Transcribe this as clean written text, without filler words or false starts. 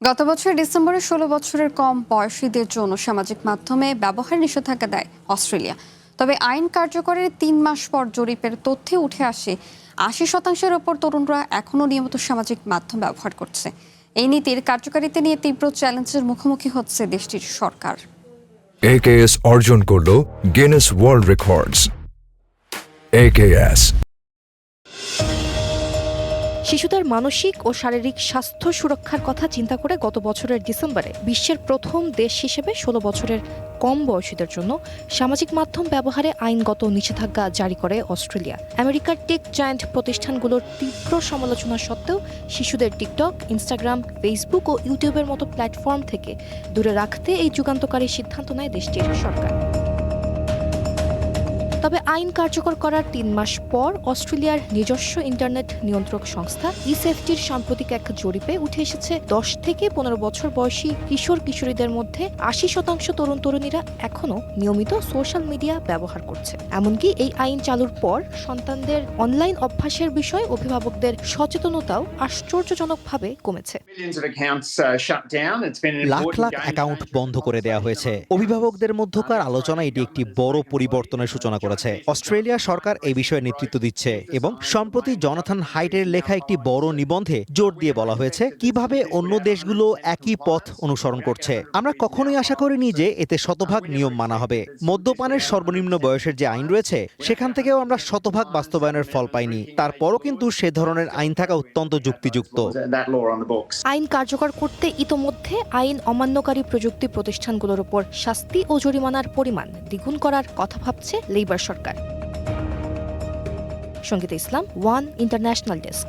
গত বছর ডিসেম্বরে ১৬ বছরের কম বয়সীদের জন্য সামাজিক মাধ্যমে ব্যবহার নিষেধাজ্ঞা দেয় অস্ট্রেলিয়া। তবে আইন কার্যকরের ৩ মাস পর জরিপের তথ্যে উঠে আসে ৮০% ওপর তরুণরা এখনও নিয়মিত সামাজিক মাধ্যম ব্যবহার করছে। এই নীতির কার্যকারিতা নিয়ে তীব্র চ্যালেঞ্জের মুখোমুখি হচ্ছে দেশটির সরকার। AKS অর্জন করল গিনেস ওয়ার্ল্ড রেকর্ডস। AKS শিশুদের মানসিক ও শারীরিক স্বাস্থ্য সুরক্ষার কথা চিন্তা করে গত বছরের ডিসেম্বরে বিশ্বের প্রথম দেশ হিসেবে ১৬ বছরের কম বয়সীদের জন্য সামাজিক মাধ্যম ব্যবহারে আইনগত নিষেধাজ্ঞা জারি করে অস্ট্রেলিয়া। আমেরিকার টেক জায়ান্ট প্রতিষ্ঠানগুলোর তীব্র সমালোচনা সত্ত্বেও শিশুদের টিকটক, ইনস্টাগ্রাম, ফেসবুক ও ইউটিউবের মতো প্ল্যাটফর্ম থেকে দূরে রাখতে এই যুগান্তকারী সিদ্ধান্ত নেয় দেশটির সরকার। তবে আইন কার্যকর করার ৩ মাস পর অস্ট্রেলিয়ার নিজস্ব ইন্টারনেট নিয়ন্ত্রক সংস্থা ইসেফটির সাম্প্রতিক এক জরিপে উঠে এসেছে ১০ থেকে ১৫ বছর বয়সী কিশোর কিশোরীদের মধ্যে ৮০% তরুণ তরুণীরা এখনও নিয়মিত সোশ্যাল মিডিয়া ব্যবহার করছে। এমনকি এই আইন চালুর পর সন্তানদের অনলাইন অভ্যাসের বিষয়ে অভিভাবকদের সচেতনতাও আশ্চর্যজনকভাবে কমেছে। লাখ লাখ অ্যাকাউন্ট বন্ধ করে দেওয়া হয়েছে। অভিভাবকদের মধ্যকার আলোচনা এটি একটি বড় পরিবর্তনের সূচনা করেছে। অস্ট্রেলিয়া সরকার এই বিষয়ে নেতৃত্ব দিচ্ছে এবং সম্প্রতি জনাথন হাইটের লেখা একটি বড় নিবন্ধে জোর দিয়ে বলা হয়েছে কিভাবে অন্য দেশগুলো একই পথ অনুসরণ করছে। আমরা কখনোই আশা করিনি যে এতে শতভাগ নিয়ম মানা হবে। মদ্যপানের সর্বনিম্ন বয়সের যে আইন রয়েছে সেখান থেকেও আমরা শতভাগ বাস্তবায়নের ফল পাইনি। তারপরও কিন্তু সে ধরনের আইন থাকা অত্যন্ত যুক্তিযুক্ত। আইন কার্যকর করতে ইতোমধ্যে আইন অমান্যকারী প্রযুক্তি প্রতিষ্ঠানগুলোর উপর শাস্তি ও জরিমানার পরিমাণ দ্বিগুণ করার কথা ভাবছে লেবার সরকার। সঙ্গীতা ইসলাম, ওয়ান ইন্টারন্যাশনাল ডেস্ক।